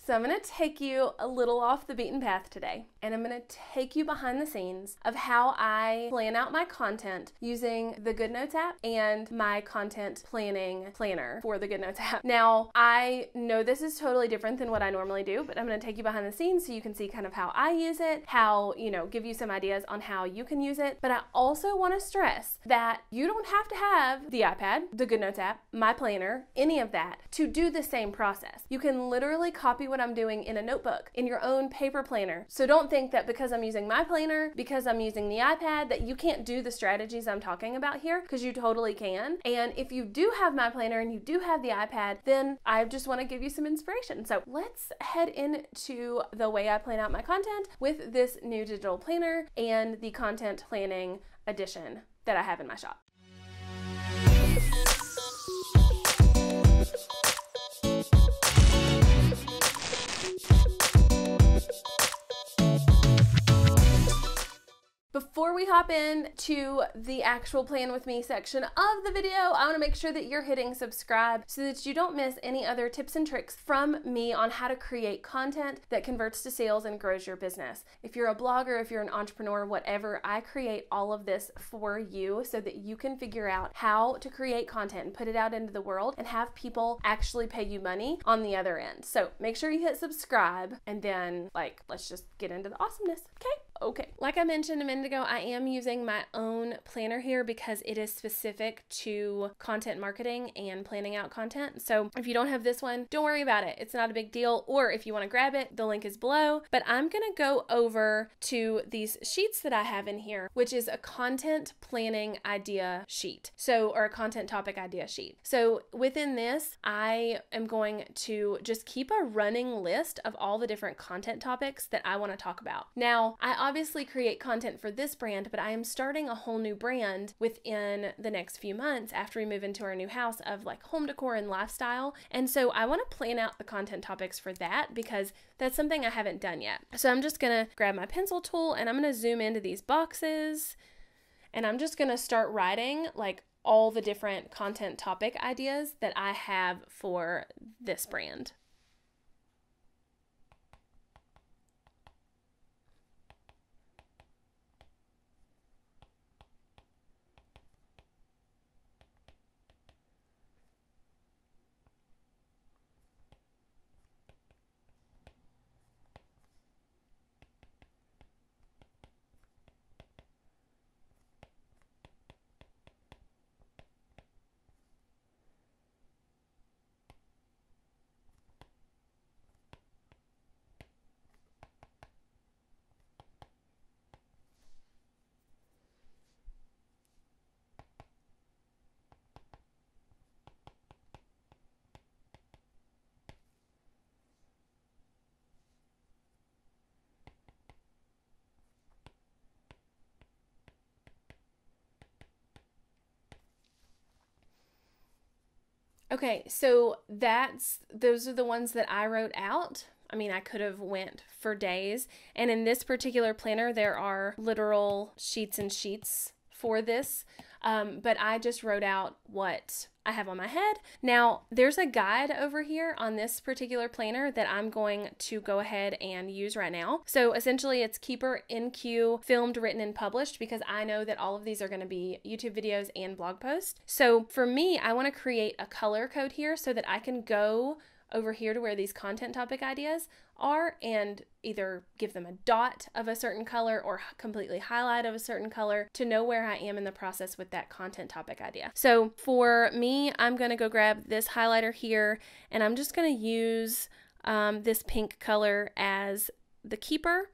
So I'm going to take you a little off the beaten path today, and I'm going to take you behind the scenes of how I plan out my content using the GoodNotes app and my content planning planner for the GoodNotes app. Now, I know this is totally different than what I normally do, but I'm going to take you behind the scenes so you can see kind of how I use it, how, give you some ideas on how you can use it. But I also want to stress that you don't have to have the iPad, the GoodNotes app, my planner, any of that to do the same process. You can literally copy what I'm doing in a notebook, in your own paper planner. So don't think that because I'm using my planner, because I'm using the iPad, that you can't do the strategies I'm talking about here, because you totally can. And if you do have my planner and you do have the iPad, then I just want to give you some inspiration. So let's head into the way I plan out my content with this new digital planner and the content planning edition that I have in my shop. Before we hop into the actual plan with me section of the video, I want to make sure that you're hitting subscribe so that you don't miss any other tips and tricks from me on how to create content that converts to sales and grows your business. If you're a blogger, if you're an entrepreneur, whatever, I create all of this for you so that you can figure out how to create content and put it out into the world and have people actually pay you money on the other end. So make sure you hit subscribe, and then let's just get into the awesomeness. Okay, like I mentioned a minute ago, I am using my own planner here because it is specific to content marketing and planning out content. So if you don't have this one, don't worry about it. It's not a big deal. Or if you want to grab it, the link is below. But I'm going to go over to these sheets that I have in here, which is a content planning idea sheet. Or a content topic idea sheet. So within this, I am going to just keep a running list of all the different content topics that I want to talk about. Now, I obviously create content for this brand, but I am starting a whole new brand within the next few months after we move into our new house of home decor and lifestyle. And so I want to plan out the content topics for that because that's something I haven't done yet. So I'm just going to grab my pencil tool and I'm going to zoom into these boxes, and I'm just going to start writing all the different content topic ideas that I have for this brand. Okay, so those are the ones that I wrote out. I mean, I could have went for days. And in this particular planner, there are literal sheets and sheets for this. But I just wrote out what I have on my head. Now, there's a guide over here on this particular planner that I'm going to go ahead and use right now. So essentially it's Keeper, NQ, filmed, written, and published, because I know that all of these are going to be YouTube videos and blog posts. So for me, I want to create a color code here so that I can go over here to where these content topic ideas are and either give them a dot of a certain color or completely highlight of a certain color to know where I am in the process with that content topic idea. So for me, I'm going to go grab this highlighter here, and I'm just going to use this pink color as the keeper.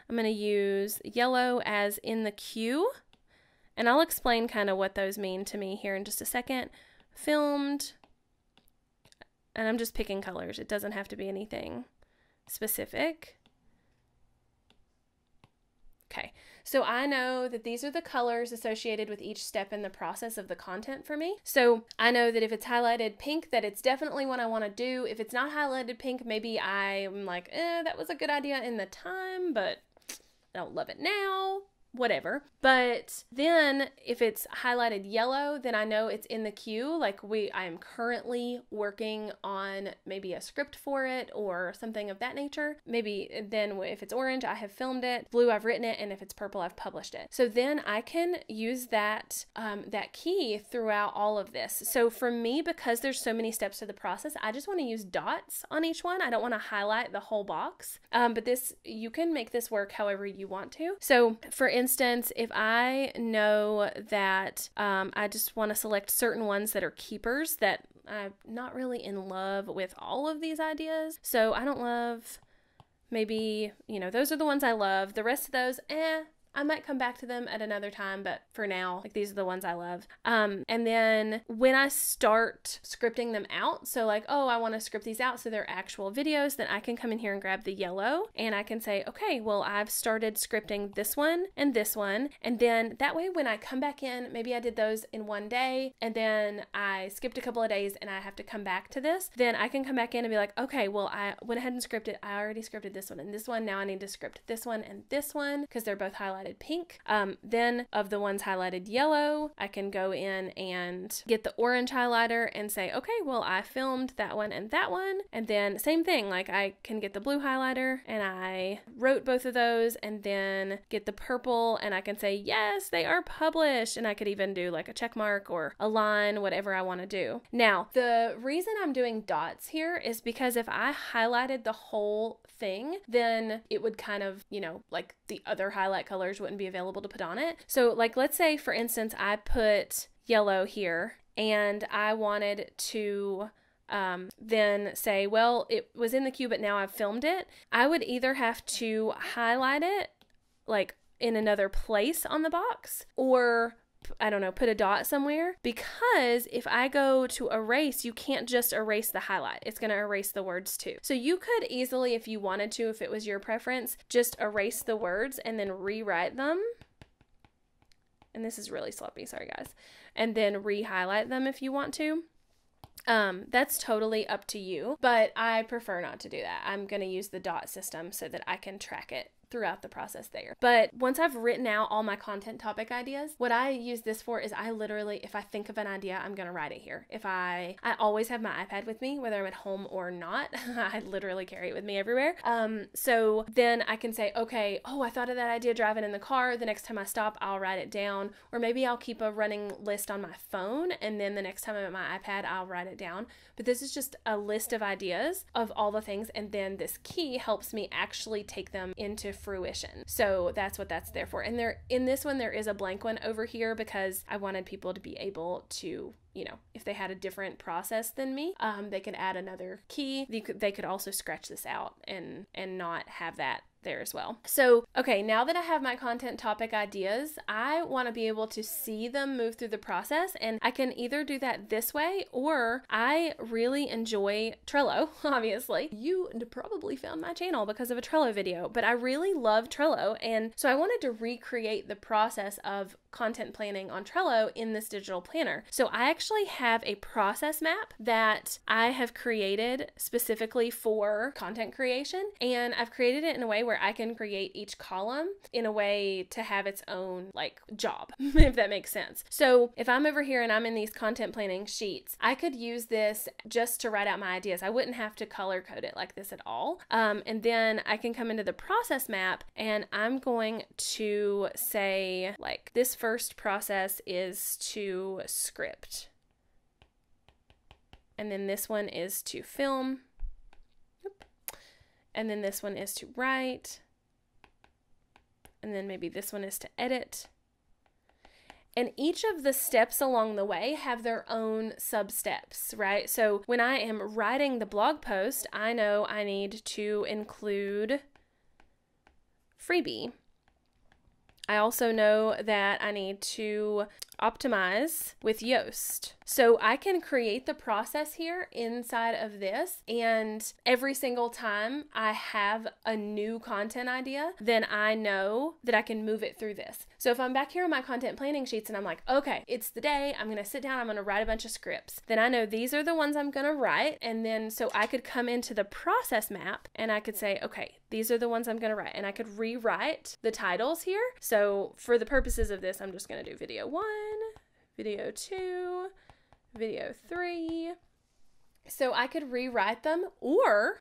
I'm going to use yellow as in the Q, and I'll explain kind of what those mean to me here in just a second. Filmed, and I'm just picking colors. It doesn't have to be anything specific. Okay, so I know that these are the colors associated with each step in the process of the content for me. So I know that if it's highlighted pink, that it's definitely what I want to do. If it's not highlighted pink, maybe I'm like, that was a good idea in the time, but I don't love it now. whatever. But then if it's highlighted yellow, then I know it's in the queue. Like I am currently working on maybe a script for it or something of that nature. Maybe then if it's orange, I have filmed it. Blue, I've written it. And if it's purple, I've published it. So then I can use that key throughout all of this. So for me, because there's so many steps to the process, I just want to use dots on each one. I don't want to highlight the whole box. But you can make this work however you want to. So for instance, if I know that I just want to select certain ones that are keepers, that I'm not really in love with all of these ideas. So I don't love, maybe, those are the ones I love. The rest of those, I might come back to them at another time, but for now, like, these are the ones I love. And then when I start scripting them out, so like, oh, I want to script these out so they're actual videos, then I can come in here and grab the yellow and I can say, okay, well, I've started scripting this one. And then that way, when I come back in, maybe I did those in one day and then I skipped a couple of days and I have to come back to this, then I can come back in and be like, okay, well, I went ahead and scripted. I already scripted this one and this one. Now I need to script this one and this one because they're both highlighted pink. Then of the ones highlighted yellow, I can go in and get the orange highlighter and say, okay, well, I filmed that one. And then same thing, like I can get the blue highlighter and I wrote both of those, and then get the purple and I can say, yes, they are published. And I could even do like a check mark or a line, whatever I want to do. Now, the reason I'm doing dots here is because if I highlighted the whole thing, then it would kind of, like the other highlight colors wouldn't be available to put on it. So like, let's say for instance, I put yellow here and I wanted to then say, well, it was in the queue, but now I've filmed it. I would either have to highlight it like in another place on the box, or I don't know, put a dot somewhere, because if I go to erase, you can't just erase the highlight. It's going to erase the words too. So you could easily, if you wanted to, if it was your preference, just erase the words and then rewrite them. And this is really sloppy, sorry guys. And then re-highlight them if you want to. That's totally up to you, but I prefer not to do that. I'm going to use the dot system so that I can track it throughout the process there. But once I've written out all my content topic ideas, what I use this for is I literally, if I think of an idea, I'm going to write it here. If I always have my iPad with me, whether I'm at home or not. I literally carry it with me everywhere. So then I can say, okay, oh, I thought of that idea driving in the car. The next time I stop, I'll write it down. Or maybe I'll keep a running list on my phone, and then the next time I'm at my iPad, I'll write it down. But this is just a list of ideas of all the things, and then this key helps me actually take them into fruition. So that's what that's there for. And in this one, there is a blank one over here because I wanted people to be able to, if they had a different process than me, they could add another key. They could also scratch this out and not have that there as well. So, okay, now that I have my content topic ideas, I want to be able to see them move through the process, and I can either do that this way, or I really enjoy Trello, obviously. You probably found my channel because of a Trello video, but I really love Trello, and so I wanted to recreate the process of content planning on Trello in this digital planner. So I actually have a process map that I have created specifically for content creation, and I've created it in a way where I can create each column in a way to have its own like job, if that makes sense. So if I'm over here and I'm in these content planning sheets, I could use this just to write out my ideas. I wouldn't have to color code it like this at all. And then I can come into the process map and I'm going to say like this first process is to script. And then this one is to film. And then this one is to write. And then maybe this one is to edit. And each of the steps along the way have their own sub-steps, right? So when I am writing the blog post, I know I need to include freebie. I also know that I need to optimize with Yoast. So I can create the process here inside of this, and every single time I have a new content idea, then I know that I can move it through this. So if I'm back here on my content planning sheets and I'm like, okay, it's the day, I'm going to sit down, I'm going to write a bunch of scripts. Then I know these are the ones I'm going to write. And then so I could come into the process map and I could say, okay, these are the ones I'm going to write. And I could rewrite the titles here. So for the purposes of this, I'm just going to do video 1, video 2, video 3. So I could rewrite them, or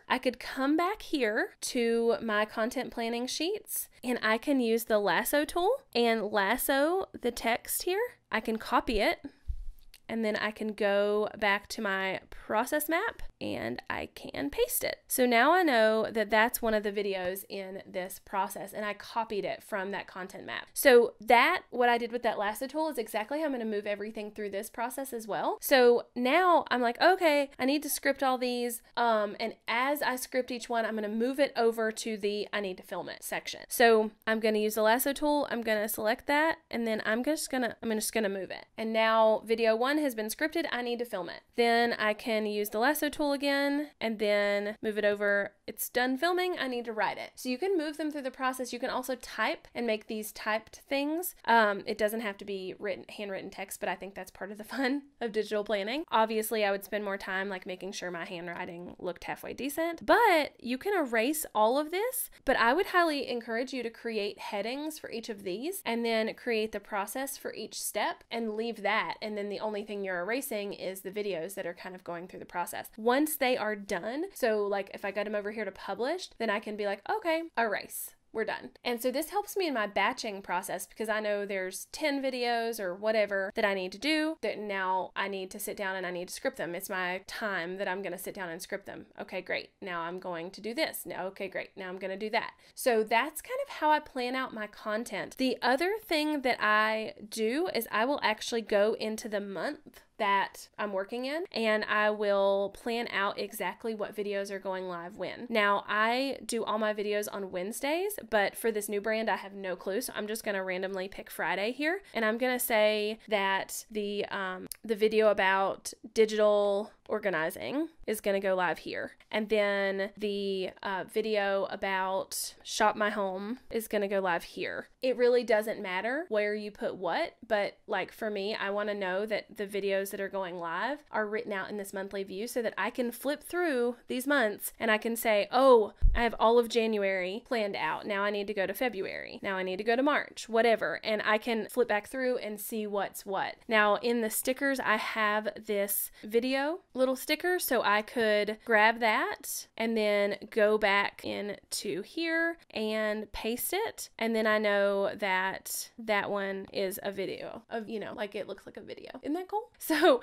I could come back here to my content planning sheets and I can use the lasso tool and lasso the text here. I can copy it and then I can go back to my process map and I can paste it. So now I know that that's one of the videos in this process and I copied it from that content map. So that, what I did with that lasso tool is exactly how I'm going to move everything through this process as well. So now I'm like, okay, I need to script all these. And as I script each one, I'm going to move it over to the I need to film it section. So I'm going to use the lasso tool. I'm going to select that and then I'm just going to move it. And now video 1 has been scripted. I need to film it. Then I can use the lasso tool again and then move it over. It's done filming. I need to write it. So you can move them through the process. You can also type and make these typed things. It doesn't have to be handwritten text, but I think that's part of the fun of digital planning. Obviously, I would spend more time like making sure my handwriting looked halfway decent, but you can erase all of this. But I would highly encourage you to create headings for each of these and then create the process for each step and leave that. And then the only thing you're erasing is the videos that are kind of going through the process. Once they are done, so like if I got them over here to published, then I can be like, okay, erase. We're done. And so this helps me in my batching process because I know there's 10 videos or whatever that I need to do that now I need to sit down and I need to script them. It's my time that I'm going to sit down and script them. Okay, great. Now I'm going to do this. Now, okay, great. Now I'm going to do that. So that's kind of how I plan out my content. The other thing that I do is I will actually go into the month that I'm working in and I will plan out exactly what videos are going live when. Now I do all my videos on Wednesdays, but for this new brand I have no clue, so I'm just going to randomly pick Friday here and I'm going to say that the video about digital organizing is going to go live here. And then the video about shop my home is going to go live here. It really doesn't matter where you put what, but like for me, I want to know that the videos that are going live are written out in this monthly view so that I can flip through these months and I can say, oh, I have all of January planned out. Now I need to go to February. Now I need to go to March, whatever. And I can flip back through and see what's what. Now in the stickers, I have this video little sticker, so I could grab that and then go back into here and paste it, and then I know that that one is a video of, you know, like it looks like a video. Isn't that cool? So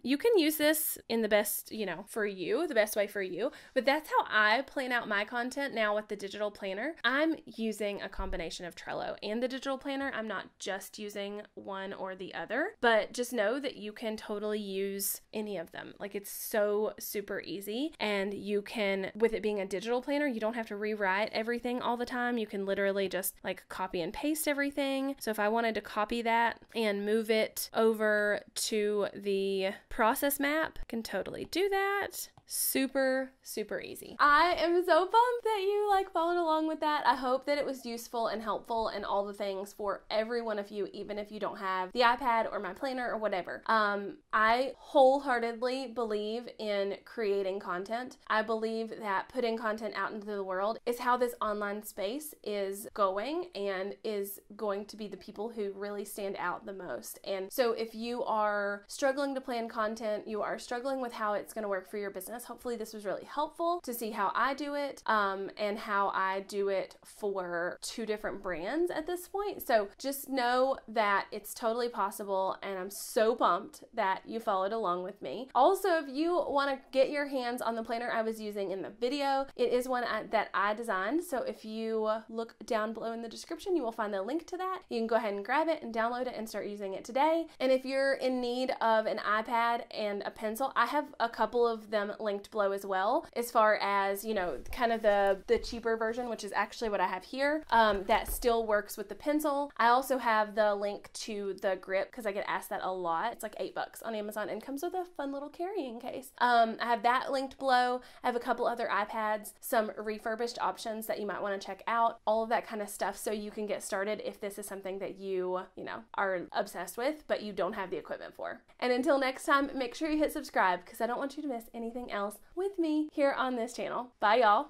you can use this in the best, you know, for you, the best way for you, but that's how I plan out my content now with the digital planner. I'm using a combination of Trello and the digital planner. I'm not just using one or the other, but just know that you can totally use any of them. Like it's so super easy, and you can, with it being a digital planner, you don't have to rewrite everything all the time. You can literally just like copy and paste everything. So if I wanted to copy that and move it over to the process map, I can totally do that. Super, super easy. I am so pumped that you like followed along with that. I hope that it was useful and helpful and all the things for every one of you, even if you don't have the iPad or my planner or whatever. I wholeheartedly believe in creating content. I believe that putting content out into the world is how this online space is going and is going to be the people who really stand out the most. And so if you are struggling to plan content, you are struggling with how it's going to work for your business, hopefully this was really helpful to see how I do it and how I do it for 2 different brands at this point. So just know that it's totally possible, and I'm so pumped that you followed along with me. Also, if you want to get your hands on the planner I was using in the video, it is one that I designed. So if you look down below in the description, you will find the link to that. You can go ahead and grab it and download it and start using it today. And if you're in need of an iPad and a pencil, I have a couple of them linked below as well, as far as, you know, kind of the cheaper version, which is actually what I have here, that still works with the pencil. I also have the link to the grip because I get asked that a lot. It's like $8 on Amazon and comes with a fun little carrying case. I have that linked below. I have a couple other iPads, some refurbished options that you might want to check out, all of that kind of stuff, so you can get started if this is something that you know, are obsessed with, but you don't have the equipment for. And until next time, make sure you hit subscribe because I don't want you to miss anything else with me here on this channel. Bye, y'all.